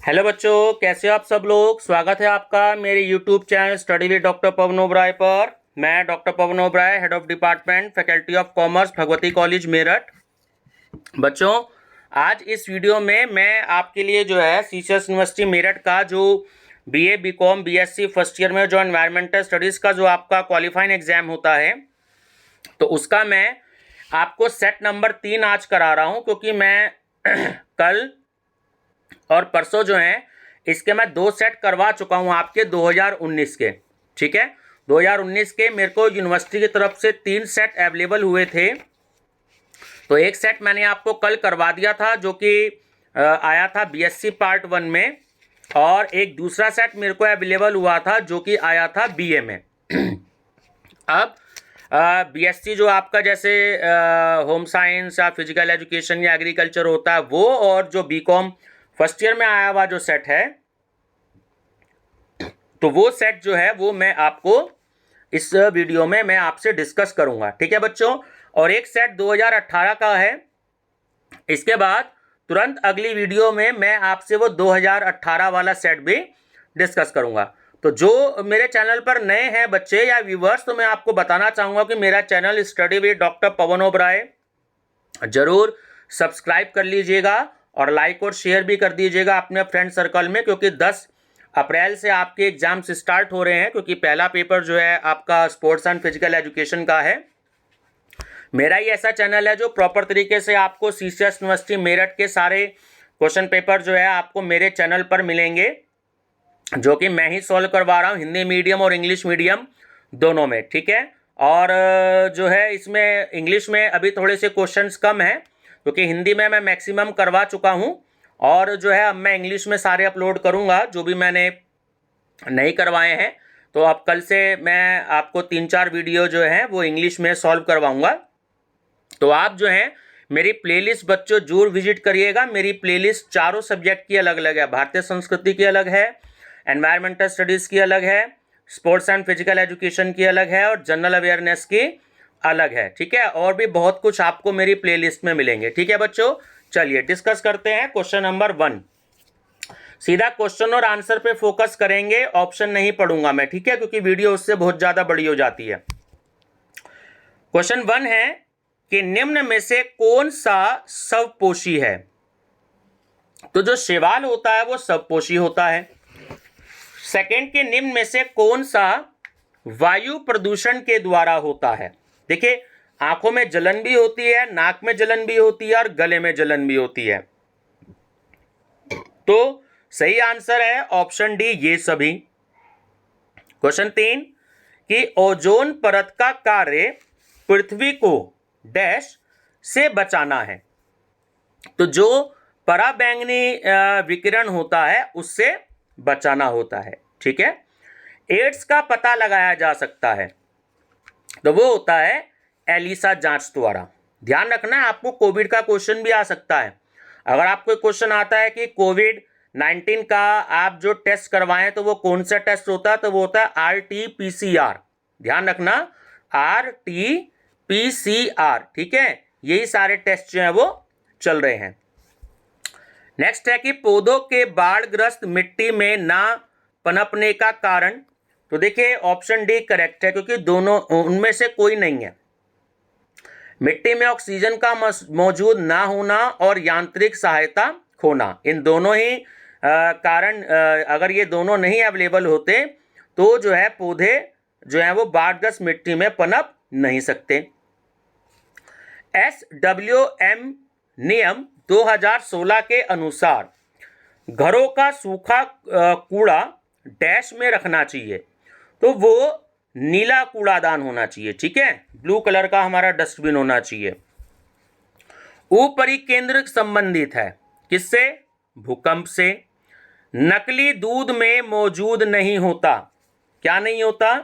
Hello बच्चों, कैसे हो आप सब लोग। स्वागत है आपका मेरे YouTube channel study with doctor Pavan Oberoi पर। मैं doctor Pavan Oberoi, head of department faculty of commerce, Bhagwati college Meerut. बच्चों, आज इस वीडियो में मैं आपके लिए जो है सीसीएस यूनिवर्सिटी मेरठ का जो BA, BCom, BSc first year में जो एनवायरमेंटल स्टडीज़ का जो आपका क्वालिफाइंग एग्जाम होता है, तो उसका मैं आपको सेट नंबर 3 आज करा रहा हूँ, क्योंकि मैं कल और परसों जो हैं इसके मैं 2 सेट करवा चुका हूं आपके 2019 के। ठीक है, 2019 के मेरे को यूनिवर्सिटी की तरफ से 3 सेट अवेलेबल हुए थे। तो एक सेट मैंने आपको कल करवा दिया था जो कि आया था बीएससी पार्ट 1 में, और एक दूसरा सेट मेरे को अवेलेबल हुआ था जो कि आया था बीए में। अब बीएससी जो आपका जैसे होम साइंस या फिजिकल एजुकेशन या एग्रीकल्चर होता है वो, और जो बीकॉम फर्स्ट ईयर में आया हुआ जो सेट है, तो वो सेट जो है वो मैं आपको इस वीडियो में मैं आपसे डिस्कस करूंगा। ठीक है बच्चों, और एक सेट 2018 का है। इसके बाद तुरंत अगली वीडियो में मैं आपसे वो 2018 वाला सेट भी डिस्कस करूंगा। तो जो मेरे चैनल पर नए हैं बच्चे या व्यूवर्स, तो मैं आपको बताना चाहूंगा कि मेरा channel study with doctor Pavan Oberoi जरूर सब्सक्राइब कर लीजिएगा और लाइक और शेयर भी कर दीजिएगा अपने फ्रेंड सर्कल में, क्योंकि 10 अप्रैल से आपके एग्जाम्स स्टार्ट हो रहे हैं। क्योंकि पहला पेपर जो है आपका स्पोर्ट्स एंड फिजिकल एजुकेशन का है। मेरा ही ऐसा चैनल है जो प्रॉपर तरीके से आपको सीसीएस यूनिवर्सिटी मेरठ के सारे क्वेश्चन पेपर जो है आपको मेरे चैनल पर मिलेंगे, जो कि मैं ही सॉल्व करवा रहा हूँ, हिंदी मीडियम और इंग्लिश मीडियम दोनों में। ठीक है, और जो है इसमें इंग्लिश में अभी थोड़े से क्वेश्चंस कम हैं, क्योंकि हिंदी में मैं मैक्सिमम करवा चुका हूँ, और जो है अब मैं इंग्लिश में सारे अपलोड करूँगा जो भी मैंने नहीं करवाए हैं। तो अब कल से मैं आपको 3-4 वीडियो जो है वो इंग्लिश में सॉल्व करवाऊँगा। तो आप जो है मेरी प्लेलिस्ट बच्चों जरूर विजिट करिएगा। मेरी प्लेलिस्ट चारों सब्जेक्ट की अलग अलग है। भारतीय संस्कृति की अलग है, एनवायरमेंटल स्टडीज़ की अलग है, स्पोर्ट्स एंड फिजिकल एजुकेशन की अलग है, और जनरल अवेयरनेस की अलग है। ठीक है, और भी बहुत कुछ आपको मेरी प्लेलिस्ट में मिलेंगे। ठीक है बच्चों, चलिए डिस्कस करते हैं क्वेश्चन नंबर 1। सीधा क्वेश्चन और आंसर पे फोकस करेंगे, ऑप्शन नहीं पढ़ूंगा मैं। ठीक है, क्योंकि वीडियो उससे बहुत ज्यादा बड़ी हो जाती है। क्वेश्चन 1 है कि निम्न में से कौन सा स्वपोषी है। तो जो शैवाल होता है वो स्वपोषी होता है। सेकंड के निम्न में से कौन सा वायु प्रदूषण के द्वारा होता है। देखिए, आंखों में जलन भी होती है, नाक में जलन भी होती है, और गले में जलन भी होती है। तो सही आंसर है ऑप्शन डी, ये सभी। क्वेश्चन 3 कि ओजोन परत का कार्य पृथ्वी को डैश से बचाना है। तो जो पराबैंगनी विकिरण होता है उससे बचाना होता है। ठीक है, एड्स का पता लगाया जा सकता है, तो वो होता है एलिसा जांच द्वारा। ध्यान रखना है, आपको कोविड का क्वेश्चन भी आ सकता है। अगर आपको क्वेश्चन आता है कि कोविड-19 का आप जो टेस्ट करवाएं तो वो कौन सा टेस्ट होता है, तो वो होता है RT-PCR। ध्यान रखना, RT-PCR। ठीक है, यही सारे टेस्ट जो है वो चल रहे हैं। नेक्स्ट है कि पौधों के बाढ़ग्रस्त मिट्टी में ना पनपने का कारण। तो देखिए ऑप्शन डी करेक्ट है, क्योंकि दोनों उनमें से कोई नहीं है। मिट्टी में ऑक्सीजन का मौजूद ना होना और यांत्रिक सहायता खोना, इन दोनों ही कारण, अगर ये दोनों नहीं अवेलेबल होते तो जो है पौधे जो है वो बाढ़ग्रस्त मिट्टी में पनप नहीं सकते। SWM नियम 2016 के अनुसार घरों का सूखा कूड़ा डैश में रखना चाहिए, तो वो नीला कूड़ादान होना चाहिए। ठीक है, ब्लू कलर का हमारा डस्टबिन होना चाहिए। ऊपरी केंद्र संबंधित है किससे, भूकंप से। नकली दूध में मौजूद नहीं होता, क्या नहीं होता,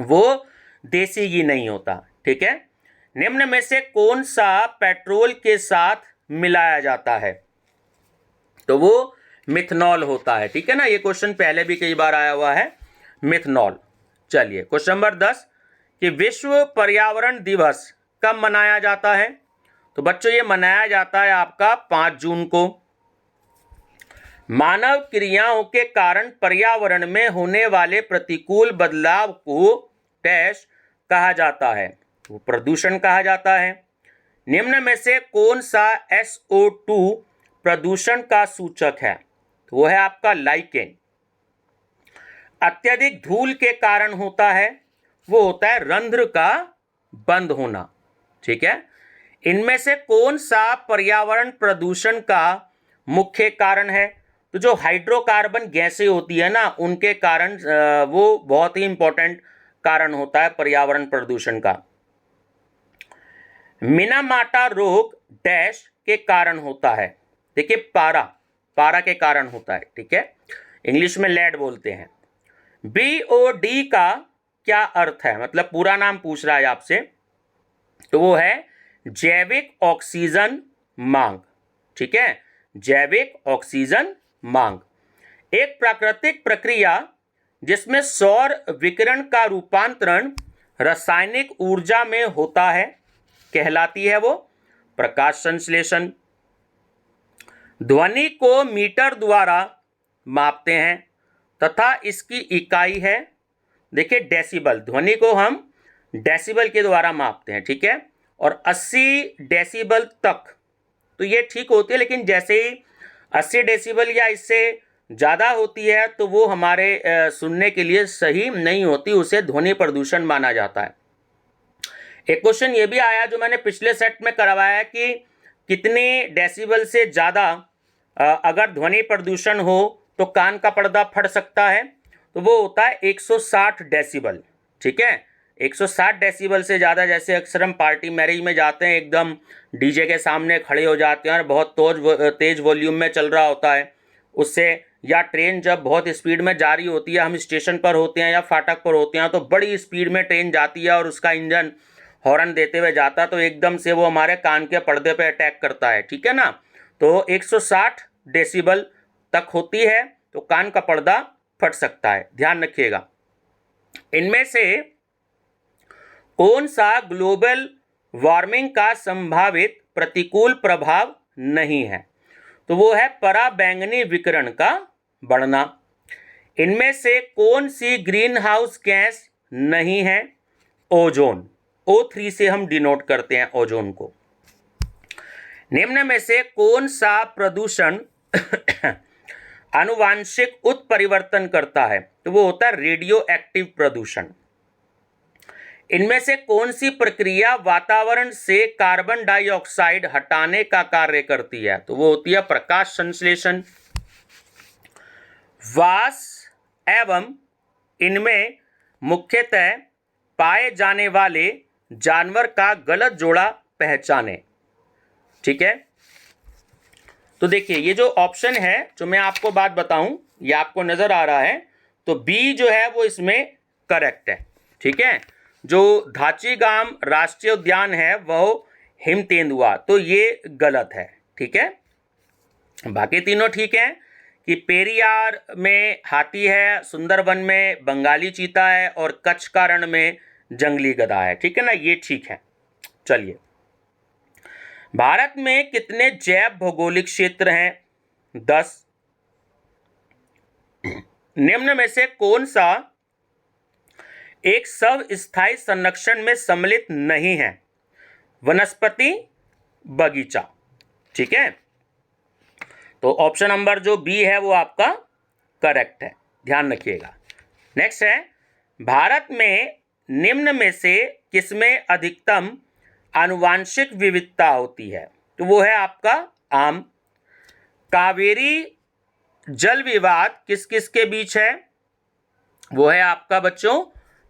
वो देसी घी नहीं होता। ठीक है, निम्न में से कौन सा पेट्रोल के साथ मिलाया जाता है, तो वो मिथनॉल होता है। ठीक है ना, ये क्वेश्चन पहले भी कई बार आया हुआ है, मिथनॉल। चलिए क्वेश्चन नंबर 10 कि विश्व पर्यावरण दिवस कब मनाया जाता है। तो बच्चों ये मनाया जाता है आपका 5 जून को। मानव क्रियाओं के कारण पर्यावरण में होने वाले प्रतिकूल बदलाव को डैश कहा जाता है, वो प्रदूषण कहा जाता है। निम्न में से कौन सा SO2 प्रदूषण का सूचक है? तो वो है आपका लाइकेन। अत्यधिक धूल के कारण होता है, वो होता है रंध्र का बंद होना। ठीक है। इनमें से कौन सा पर्यावरण प्रदूषण का मुख्य कारण है? तो जो हाइड्रोकार्बन गैसें होती है ना, उनके कारण वो बहुत ही इंपॉर्टेंट कारण होता है पर्यावरण प्रदूषण का। मिनामाटा रोग डैश के कारण होता है। देखिए पारा के कारण होता है। ठीक है, इंग्लिश में लेड बोलते हैं। BOD का क्या अर्थ है? मतलब पूरा नाम पूछ रहा है आपसे, तो वो है जैविक ऑक्सीजन मांग। ठीक है, जैविक ऑक्सीजन मांग एक प्राकृतिक प्रक्रिया जिसमें सौर विकिरण का रूपांतरण रासायनिक ऊर्जा में होता है, कहलाती है वो प्रकाश संश्लेषण। ध्वनि को मीटर द्वारा मापते हैं तथा इसकी इकाई है, देखिए डेसिबल। ध्वनि को हम डेसिबल के द्वारा मापते हैं। ठीक है, और 80 डेसिबल तक तो ये ठीक होती है, लेकिन जैसे ही 80 डेसिबल या इससे ज़्यादा होती है तो वो हमारे सुनने के लिए सही नहीं होती, उसे ध्वनि प्रदूषण माना जाता है। एक क्वेश्चन ये भी आया जो मैंने पिछले सेट में करवाया है कि कितने डेसिबल से ज़्यादा अगर ध्वनि प्रदूषण हो तो कान का पर्दा फट सकता है, तो वो होता है 160 डेसिबल। ठीक है, 160 डेसिबल से ज़्यादा, जैसे अक्सर हम पार्टी मैरिज में जाते हैं, एकदम डीजे के सामने खड़े हो जाते हैं और बहुत तेज वॉल्यूम में चल रहा होता है उससे, या ट्रेन जब बहुत स्पीड में जा रही होती है, हम स्टेशन पर होते हैं या फाटक पर होते हैं, तो बड़ी स्पीड में ट्रेन जाती है और उसका इंजन हॉर्न देते हुए जाता है, तो एकदम से वो हमारे कान के पर्दे पे अटैक करता है। ठीक है ना, तो 160 डेसिबल तक होती है तो कान का पर्दा फट सकता है, ध्यान रखिएगा। इनमें से कौन सा ग्लोबल वार्मिंग का संभावित प्रतिकूल प्रभाव नहीं है? तो वो है पराबैंगनी विकिरण का बढ़ना। इनमें से कौन सी ग्रीन हाउस गैस नहीं है? ओजोन, O3 से हम डिनोट करते हैं ओजोन को। निम्न में से कौन सा प्रदूषण आनुवांशिक उत्परिवर्तन करता है? तो वो होता है रेडियो एक्टिव प्रदूषण। इनमें से कौन सी प्रक्रिया वातावरण से कार्बन डाइऑक्साइड हटाने का कार्य करती है? तो वो होती है प्रकाश संश्लेषण। वास एवं इनमें मुख्यतः पाए जाने वाले जानवर का गलत जोड़ा पहचाने। ठीक है, तो देखिए ये जो ऑप्शन है, जो मैं आपको बात बताऊं, ये आपको नजर आ रहा है, तो बी जो है वो इसमें करेक्ट है। ठीक है, जो धाचीगाम राष्ट्रीय उद्यान है वह हिम तेंदुआ, तो ये गलत है। ठीक है, बाकी तीनों ठीक है कि पेरियार में हाथी है, सुंदरबन में बंगाली चीता है और कच्छ का रण में जंगली गधा है। ठीक है ना, ये ठीक है। चलिए, भारत में कितने जैव भौगोलिक क्षेत्र हैं? 10। निम्न में से कौन सा एक सब स्थायी संरक्षण में सम्मिलित नहीं है? वनस्पति बगीचा। ठीक है, तो ऑप्शन नंबर जो बी है वो आपका करेक्ट है, ध्यान रखिएगा। नेक्स्ट है, भारत में निम्न में से किसमें अधिकतम आनुवांशिक विविधता होती है? तो वो है आपका आम। कावेरी जल विवाद किस किस के बीच है? वो है आपका बच्चों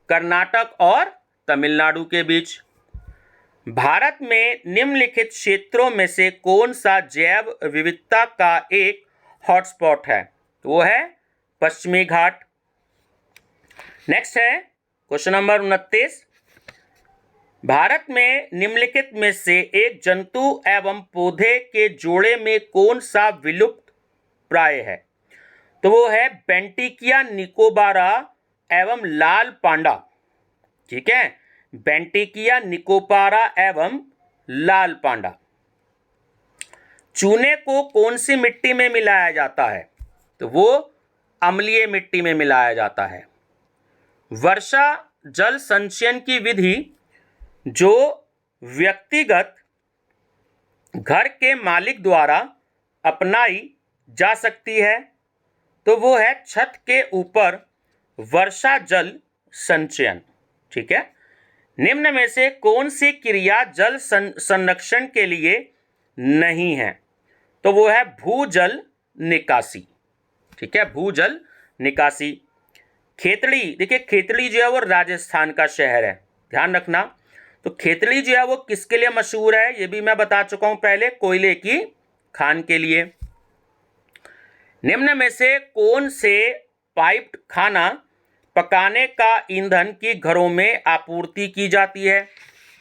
कर्नाटक और तमिलनाडु के बीच। भारत में निम्नलिखित क्षेत्रों में से कौन सा जैव विविधता का एक हॉटस्पॉट है? तो वो है पश्चिमी घाट। नेक्स्ट है क्वेश्चन नंबर 29, भारत में निम्नलिखित में से एक जंतु एवं पौधे के जोड़े में कौन सा विलुप्त प्राय है? तो वो है बेंटिकिया निकोबारा एवं लाल पांडा। ठीक है, बेंटिकिया निकोबारा एवं लाल पांडा। चूने को कौन सी मिट्टी में मिलाया जाता है? तो वो अम्लीय मिट्टी में मिलाया जाता है। वर्षा जल संचयन की विधि जो व्यक्तिगत घर के मालिक द्वारा अपनाई जा सकती है तो वो है छत के ऊपर वर्षा जल संचयन। ठीक है। निम्न में से कौन सी क्रिया जल संरक्षण के लिए नहीं है? तो वो है भूजल निकासी। ठीक है, भूजल निकासी। खेतड़ी, देखिए खेतड़ी जो है वो राजस्थान का शहर है, ध्यान रखना। तो खेतड़ी जो है वो किसके लिए मशहूर है, ये भी मैं बता चुका हूं पहले, कोयले की खान के लिए। निम्न में से कौन से पाइप्ड खाना पकाने का ईंधन की घरों में आपूर्ति की जाती है?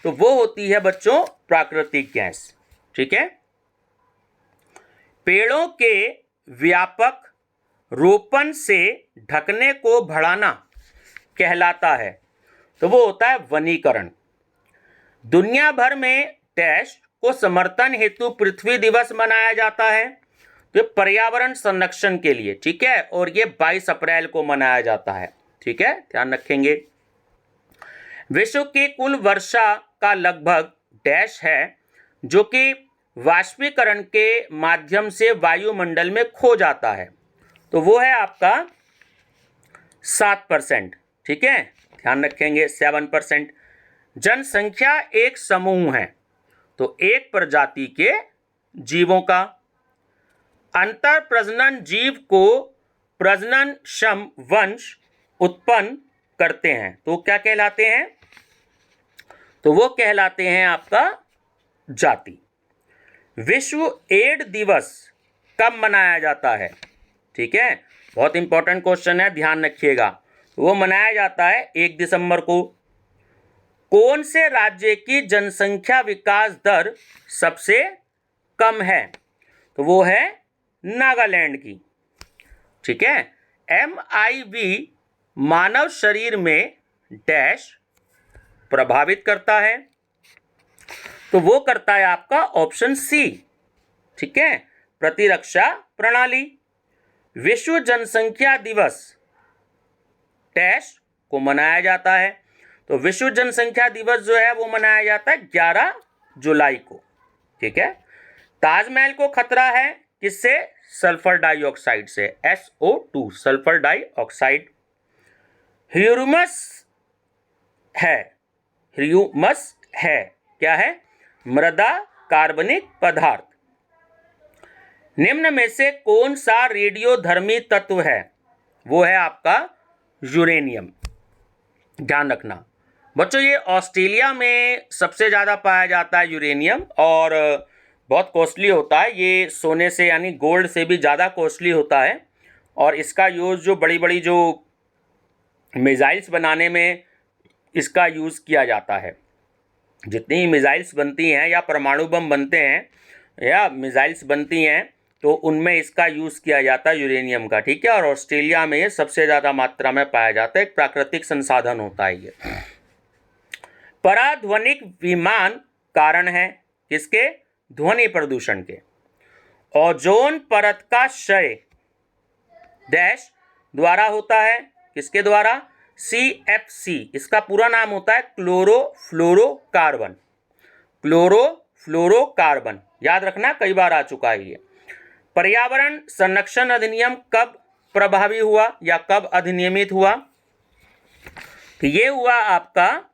तो वो होती है बच्चों प्राकृतिक गैस। ठीक है। पेड़ों के व्यापक रोपण से ढकने को बढ़ाना कहलाता है तो वो होता है वनीकरण। दुनिया भर में डैश को समर्थन हेतु पृथ्वी दिवस मनाया जाता है, तो पर्यावरण संरक्षण के लिए। ठीक है, और ये 22 अप्रैल को मनाया जाता है। ठीक है, ध्यान रखेंगे। विश्व की कुल वर्षा का लगभग डैश है जो कि वाष्पीकरण के माध्यम से वायुमंडल में खो जाता है, तो वो है आपका 7%। ठीक है, ध्यान रखेंगे 7%। जनसंख्या एक समूह है तो एक प्रजाति के जीवों का। अंतर प्रजनन जीव को प्रजननक्षम वंश उत्पन्न करते हैं तो क्या कहलाते हैं? तो वो कहलाते हैं आपका जाति। विश्व एड्स दिवस कब मनाया जाता है? ठीक है, बहुत इंपॉर्टेंट क्वेश्चन है, ध्यान रखिएगा। वो मनाया जाता है 1 दिसंबर को। कौन से राज्य की जनसंख्या विकास दर सबसे कम है? तो वो है नागालैंड की। ठीक है। MIV मानव शरीर में डैश प्रभावित करता है तो वो करता है आपका ऑप्शन सी। ठीक है, प्रतिरक्षा प्रणाली। विश्व जनसंख्या दिवस डैश को मनाया जाता है तो विश्व जनसंख्या दिवस जो है वो मनाया जाता है 11 जुलाई को। ठीक है। ताजमहल को खतरा है किससे? सल्फर डाइऑक्साइड से, SO2 सल्फर डाइऑक्साइड। ह्यूमस है, ह्यूमस है क्या है? मृदा कार्बनिक पदार्थ। निम्न में से कौन सा रेडियोधर्मी तत्व है? वो है आपका यूरेनियम। ध्यान रखना बच्चों, ये ऑस्ट्रेलिया में सबसे ज़्यादा पाया जाता है यूरेनियम, और बहुत कॉस्टली होता है। ये सोने से यानी गोल्ड से भी ज़्यादा कॉस्टली होता है, और इसका यूज़ जो बड़ी बड़ी जो मिसाइल्स बनाने में इसका यूज़ किया जाता है। जितनी मिसाइल्स बनती हैं या परमाणु बम बनते हैं या मिसाइल्स बनती हैं तो उनमें इसका यूज़ किया जाता है यूरेनियम का। ठीक है, और ऑस्ट्रेलिया में ये सबसे ज़्यादा मात्रा में पाया जाता है, एक प्राकृतिक संसाधन होता है ये। पराध्वनिक विमान कारण है किसके? ध्वनि प्रदूषण के। ओजोन परत का क्षय डैश द्वारा होता है, किसके द्वारा? CFC, इसका पूरा नाम होता है क्लोरोफ्लोरोकार्बन। क्लोरोफ्लोरोकार्बन याद रखना, कई बार आ चुका है ये। पर्यावरण संरक्षण अधिनियम कब प्रभावी हुआ या कब अधिनियमित हुआ? तो ये हुआ आपका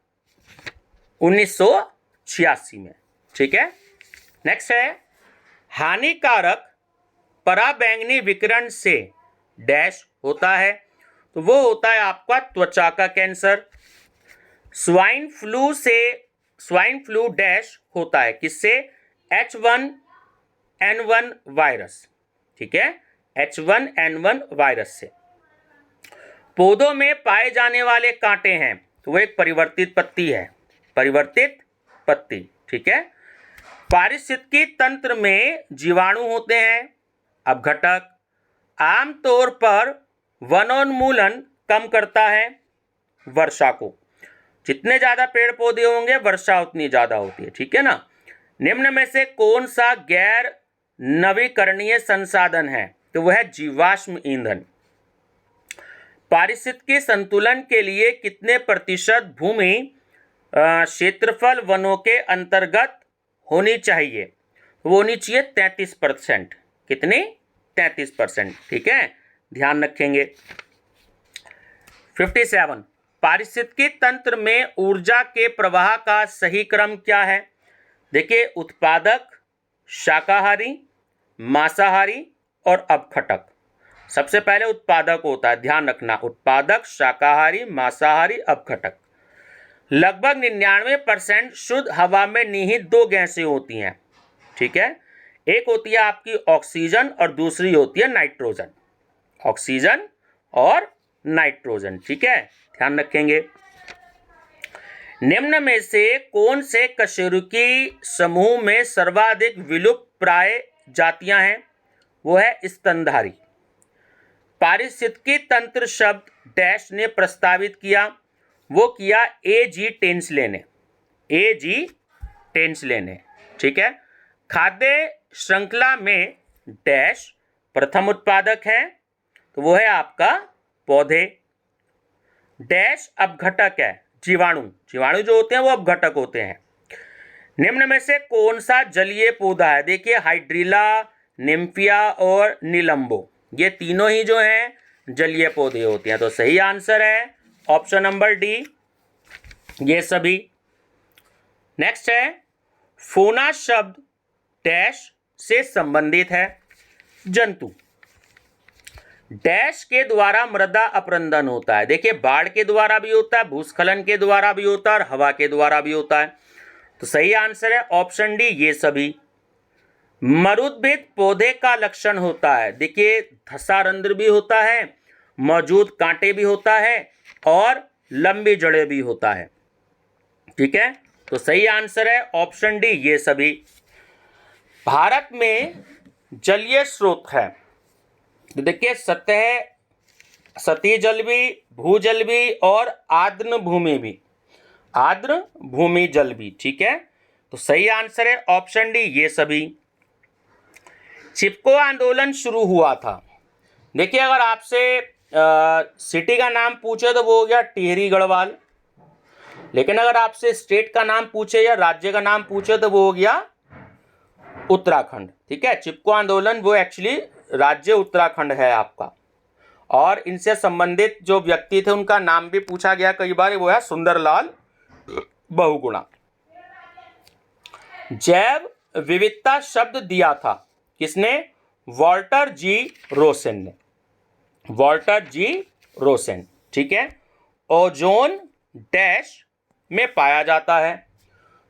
1986 में। ठीक है। नेक्स्ट है हानिकारक पराबैंगनी विकिरण से डैश होता है, तो वो होता है आपका त्वचा का कैंसर। स्वाइन फ्लू डैश होता है किससे? H1N1 virus. ठीक है, H1N1 वायरस से। पौधों में पाए जाने वाले कांटे हैं तो वो एक परिवर्तित पत्ती है, परिवर्तित पत्ती। ठीक है। पारिस्थितिकी तंत्र में जीवाणु होते हैं, अपघटक। आमतौर पर वनोन्मूलन कम करता है वर्षा को। जितने ज़्यादा पेड़ पौधे होंगे वर्षा उतनी ज़्यादा होती है। ठीक है ना। निम्न में से कौन सा गैर नवीकरणीय संसाधन है? तो वह है जीवाश्म ईंधन। पारिस्थितिकी संतुलन के लिए कितने प्रतिशत भूमि क्षेत्रफल वनों के अंतर्गत होनी चाहिए? वो होनी चाहिए 33%। कितनी? 33%। ठीक है, ध्यान रखेंगे। 57, पारिस्थितिकी तंत्र में ऊर्जा के प्रवाह का सही क्रम क्या है? देखिए, उत्पादक, शाकाहारी, मांसाहारी और अपघटक। सबसे पहले उत्पादक होता है, ध्यान रखना, उत्पादक, शाकाहारी, मांसाहारी, अपघटक। लगभग 99% शुद्ध हवा में निहित दो गैसें होती हैं। ठीक है, एक होती है आपकी ऑक्सीजन और दूसरी होती है नाइट्रोजन। ऑक्सीजन और नाइट्रोजन। ठीक है, ध्यान रखेंगे। निम्न में से कौन से कशेरुकी समूह में सर्वाधिक विलुप्त प्राय जातियां हैं? वो है स्तनधारी। पारिस्थितिकी तंत्र शब्द डैश ने प्रस्तावित किया? वो किया A.G. टेंसले ने। A.G. टेंसले ने। ठीक है। खाद्य श्रृंखला में डैश प्रथम उत्पादक है, तो वो है आपका पौधे। डैश अपघटक है, जीवाणु। जीवाणु जो होते हैं वो अपघटक होते हैं। निम्न में से कौन सा जलीय पौधा है? देखिए, हाइड्रिला, निम्फिया और नीलंबो, ये तीनों ही जो हैं जलीय पौधे होते हैं। तो सही आंसर है ऑप्शन नंबर डी, ये सभी। नेक्स्ट है, फोना शब्द डैश से संबंधित है? जंतु। डैश के द्वारा मृदा अपरंदन होता है? देखिए, बाढ़ के द्वारा भी होता है, भूस्खलन के द्वारा भी होता है और हवा के द्वारा भी होता है। तो सही आंसर है ऑप्शन डी, ये सभी। मरुद्भिद पौधे का लक्षण होता है? देखिए, धसा रंध्र भी होता है, मौजूद कांटे भी होता है और लंबी जड़ें भी होता है। ठीक है, तो सही आंसर है ऑप्शन डी, ये सभी। भारत में जलीय स्रोत है, देखिए, सतही जल भी, भूजल भी और आर्द्र भूमि भी। आर्द्र भूमि जल भी। ठीक है, तो सही आंसर है ऑप्शन डी, ये सभी। चिपको आंदोलन शुरू हुआ था? देखिए, अगर आपसे सिटी का नाम पूछे तो वो हो गया टिहरी गढ़वाल, लेकिन अगर आपसे स्टेट का नाम पूछे या राज्य का नाम पूछे तो वो हो गया उत्तराखंड। ठीक है, चिपको आंदोलन वो एक्चुअली राज्य उत्तराखंड है आपका। और इनसे संबंधित जो व्यक्ति थे उनका नाम भी पूछा गया कई बार, वो है सुंदरलाल बहुगुणा। जैव विविधता शब्द दिया था किसने? वॉल्टर जी रोसेन ने। Walter G Rosen. ठीक है। ओजोन डैश में पाया जाता है?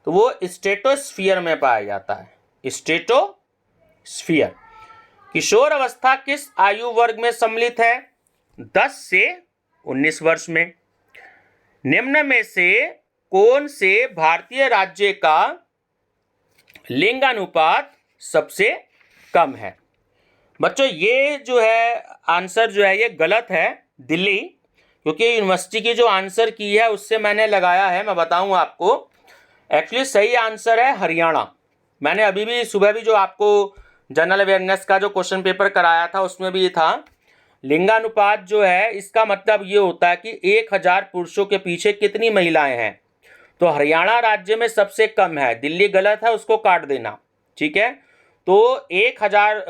तो वो स्ट्रेटोस्फीयर में पाया जाता है। स्ट्रेटोस्फीयर। किशोर अवस्था किस आयु वर्ग में सम्मिलित है? 10 से 19 वर्ष में। निम्न में से कौन से भारतीय राज्य का लिंगानुपात सबसे कम है? बच्चों, ये जो है आंसर जो है ये गलत है, दिल्ली, क्योंकि यूनिवर्सिटी की जो आंसर की है उससे मैंने लगाया है, मैं बताऊं आपको। एक्चुअली सही आंसर है हरियाणा। मैंने अभी भी सुबह भी जो आपको जनरल अवेयरनेस का जो क्वेश्चन पेपर कराया था उसमें भी था। लिंगानुपात जो है इसका मतलब ये होता है कि 1000 पुरुषों के पीछे कितनी महिलाएं हैं। तो हरियाणा राज्य में सबसे कम है, दिल्ली गलत है, उसको काट देना। ठीक है, तो 1000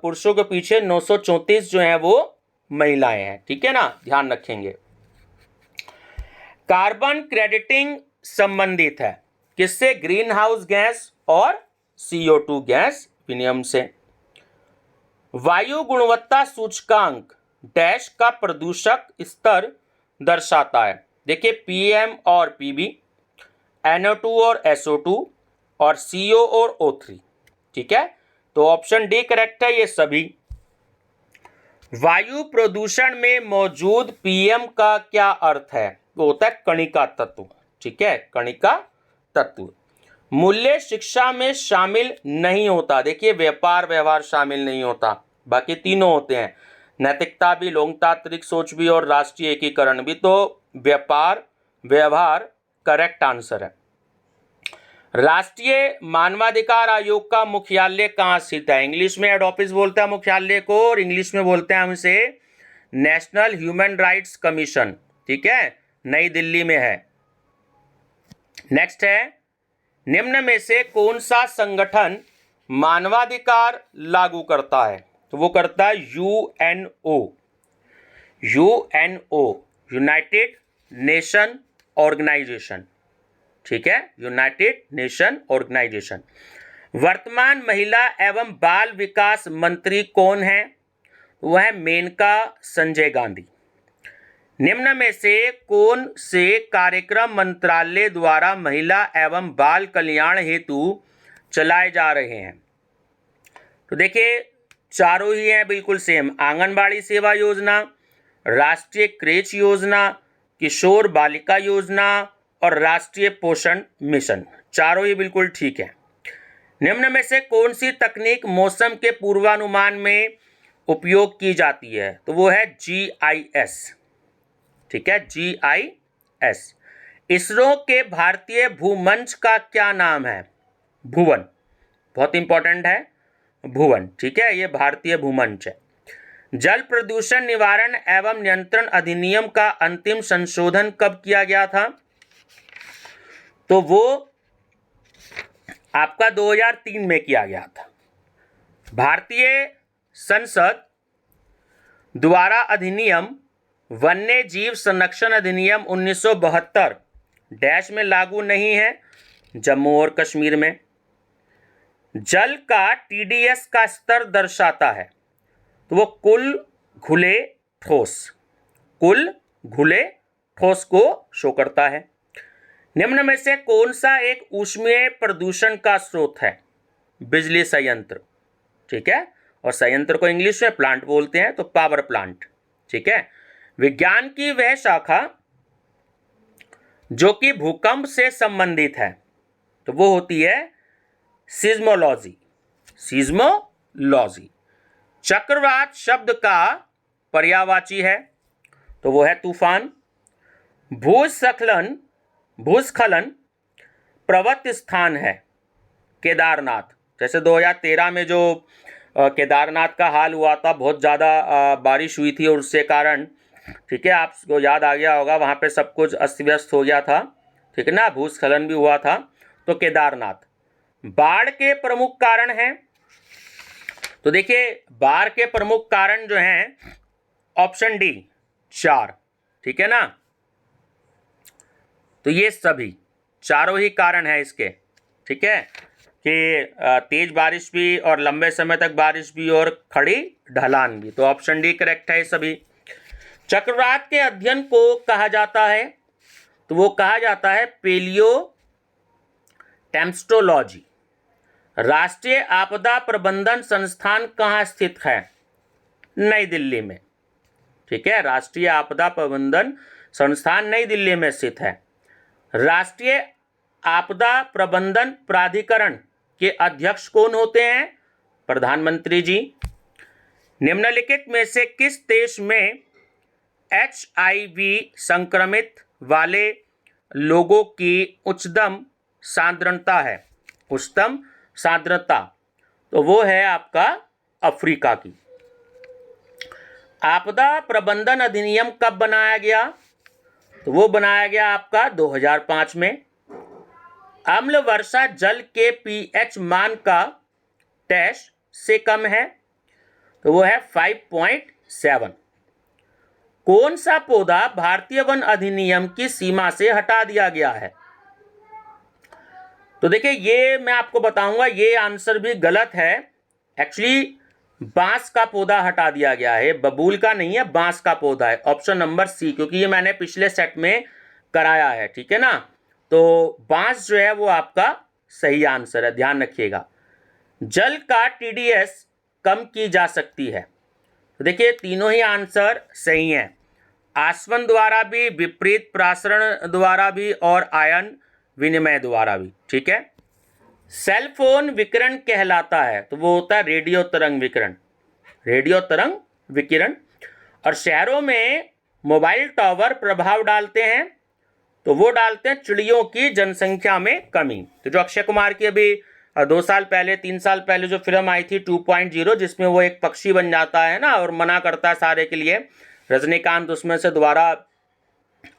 पुरुषों के पीछे 934 जो है वो महिलाएं हैं। ठीक है ना, ध्यान रखेंगे। कार्बन क्रेडिटिंग संबंधित है किससे? ग्रीन हाउस गैस और CO2 गैस विनिमय से। वायु गुणवत्ता सूचकांक डैश का प्रदूषक स्तर दर्शाता है? देखिए, PM और PB, NO2 और SO2 और CO और O3। ठीक है, तो ऑप्शन डी करेक्ट है, ये सभी। वायु प्रदूषण में मौजूद PM का क्या अर्थ है? वो होता है कणिका तत्व। ठीक है, कणिका तत्व। मूल्य शिक्षा में शामिल नहीं होता? देखिए, व्यापार व्यवहार शामिल नहीं होता, बाकी तीनों होते हैं। नैतिकता भी, लोकतांत्रिक सोच भी और राष्ट्रीय एकीकरण भी। तो व्यापार व्यवहार करेक्ट आंसर है। राष्ट्रीय मानवाधिकार आयोग का मुख्यालय कहाँ स्थित है? इंग्लिश में हेड ऑफिस बोलते हैं मुख्यालय को, और इंग्लिश में बोलते हैं हम इसे नेशनल ह्यूमन राइट्स कमीशन। ठीक है, नई दिल्ली में है। नेक्स्ट है, निम्न में से कौन सा संगठन मानवाधिकार लागू करता है? तो वो करता है UNO. UNO, United Nation organisation. ठीक है, यूनाइटेड नेशन ऑर्गेनाइजेशन। वर्तमान महिला एवं बाल विकास मंत्री कौन है? वह है मेनका संजय गांधी। निम्न में से कौन से कार्यक्रम मंत्रालय द्वारा महिला एवं बाल कल्याण हेतु चलाए जा रहे हैं? तो देखिए चारों ही हैं बिल्कुल सेम। आंगनबाड़ी सेवा योजना, राष्ट्रीय क्रेच योजना, किशोर बालिका योजना और राष्ट्रीय पोषण मिशन, चारों ही बिल्कुल ठीक है। निम्न में से कौन सी तकनीक मौसम के पूर्वानुमान में उपयोग की जाती है? तो वो है GIS। ठीक है, GIS। इसरो के भारतीय भूमंच का क्या नाम है? भुवन, बहुत इंपॉर्टेंट है भुवन। ठीक है, ये भारतीय भूमंच है। जल प्रदूषण निवारण एवं नियंत्रण अधिनियम का अंतिम संशोधन कब किया गया था? तो वो आपका 2003 में किया गया था। भारतीय संसद द्वारा अधिनियम वन्य जीव संरक्षण अधिनियम 1972 डैश में लागू नहीं है, जम्मू और कश्मीर में। जल का TDS का स्तर दर्शाता है, तो वो कुल घुले ठोस, कुल घुले ठोस को शो करता है। निम्न में से कौन सा एक ऊष्मीय प्रदूषण का स्रोत है? बिजली संयंत्र। ठीक है, और संयंत्र को इंग्लिश में प्लांट बोलते हैं, तो पावर प्लांट। ठीक है, विज्ञान की वह शाखा जो कि भूकंप से संबंधित है, तो वो होती है सिज्मोलॉजी। सिज्मोलॉजी। चक्रवात शब्द का पर्यायवाची है, तो वो है तूफान। भूस्खलन प्रवत स्थान है केदारनाथ। जैसे 2013 में जो केदारनाथ का हाल हुआ था, बहुत ज़्यादा बारिश हुई थी और उससे कारण, ठीक है, आपको याद आ गया होगा, वहाँ पे सब कुछ अस्त व्यस्त हो गया था। ठीक है ना, भूस्खलन भी हुआ था। तो केदारनाथ। बाढ़ के प्रमुख कारण हैं, तो देखिए बाढ़ के प्रमुख कारण जो हैं, ऑप्शन डी 4। ठीक है ना, तो ये सभी चारों ही कारण है इसके। ठीक है, कि तेज बारिश भी और लंबे समय तक बारिश भी और खड़ी ढलान भी, तो ऑप्शन डी करेक्ट है सभी। चक्रवात के अध्ययन को कहा जाता है, तो वो कहा जाता है पेलियो टेम्स्टोलॉजी। राष्ट्रीय आपदा प्रबंधन संस्थान कहाँ स्थित है? नई दिल्ली में। ठीक है, राष्ट्रीय आपदा प्रबंधन संस्थान नई दिल्ली में स्थित है। राष्ट्रीय आपदा प्रबंधन प्राधिकरण के अध्यक्ष कौन होते हैं? प्रधानमंत्री जी। निम्नलिखित में से किस देश में HIV संक्रमित वाले लोगों की उच्चतम सांद्रता है? उच्चतम सांद्रता, तो वो है आपका अफ्रीका की। आपदा प्रबंधन अधिनियम कब बनाया गया? तो वो बनाया गया आपका 2005 में। अम्ल वर्षा जल के pH मान का डैश से कम है, तो वो है 5.7। कौन सा पौधा भारतीय वन अधिनियम की सीमा से हटा दिया गया है? तो देखिए ये मैं आपको बताऊंगा, ये आंसर भी गलत है। एक्चुअली बांस का पौधा हटा दिया गया है, बबूल का नहीं है, बांस का पौधा है। ऑप्शन नंबर सी, क्योंकि ये मैंने पिछले सेट में कराया है। ठीक है ना, तो बांस जो है वो आपका सही आंसर है, ध्यान रखिएगा। जल का TDS कम की जा सकती है, तो देखिए तीनों ही आंसर सही हैं। आसवन द्वारा भी, विपरीत प्रासरण द्वारा भी और आयन विनिमय द्वारा भी। ठीक है, सेल फोन विकिरण कहलाता है, तो वो होता है रेडियो तरंग विकिरण। रेडियो तरंग विकिरण। और शहरों में मोबाइल टावर प्रभाव डालते हैं, तो वो डालते हैं चिड़ियों की जनसंख्या में कमी। तो जो अक्षय कुमार की अभी 2 साल पहले 3 साल पहले जो फिल्म आई थी 2.0, जिसमें वो एक पक्षी बन जाता है ना और मना करता है सारे के लिए, रजनीकांत उसमें से दोबारा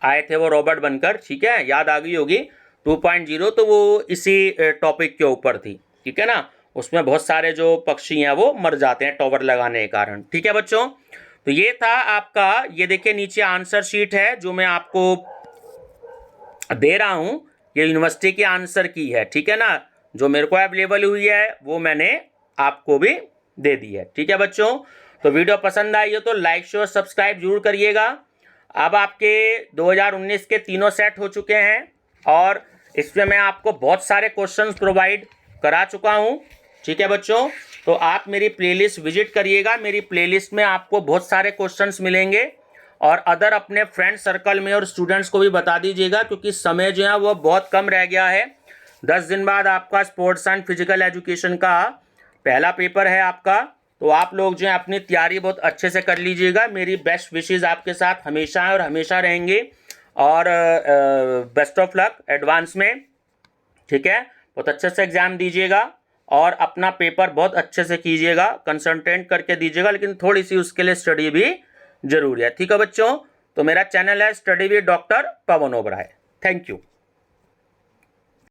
आए थे वो रॉबर्ट बनकर, ठीक है, याद आ गई होगी 2.0, तो वो इसी टॉपिक के ऊपर थी, ठीक है ना। उसमें बहुत सारे जो पक्षी हैं वो मर जाते हैं टॉवर लगाने के कारण, ठीक है बच्चों। तो ये था आपका, ये देखिए नीचे आंसर शीट है जो मैं आपको दे रहा हूं, ये यूनिवर्सिटी की आंसर की है, ठीक है ना, जो मेरे को अवेलेबल हुई है वो मैंने आपको भी दे दी है, ठीक है बच्चों। तो वीडियो पसंद आई हो तो लाइक शेयर सब्सक्राइब जरूर करिएगा। अब आपके 2019 के तीनों सेट हो चुके हैं और इसमें मैं आपको बहुत सारे क्वेश्चंस प्रोवाइड करा चुका हूं, ठीक है बच्चों। तो आप मेरी प्लेलिस्ट विजिट करिएगा, मेरी प्लेलिस्ट में आपको बहुत सारे क्वेश्चंस मिलेंगे और अदर अपने फ्रेंड सर्कल में और स्टूडेंट्स को भी बता दीजिएगा, क्योंकि समय जो है वो बहुत कम रह गया है। 10 दिन बाद आपका स्पोर्ट्स एंड फिजिकल एजुकेशन का पहला पेपर है आपका, तो आप लोग जो है अपनी तैयारी बहुत अच्छे से कर लीजिएगा। मेरी बेस्ट विशेज़ आपके साथ हमेशा है और हमेशा रहेंगे, और बेस्ट ऑफ लक एडवांस में, ठीक है। बहुत अच्छे से एग्जाम दीजिएगा और अपना पेपर बहुत अच्छे से कीजिएगा, कंसंट्रेट करके दीजिएगा, लेकिन थोड़ी सी उसके लिए स्टडी भी जरूरी है, ठीक है बच्चों। तो मेरा चैनल है study with doctor Pavan Oberoi. Thank you.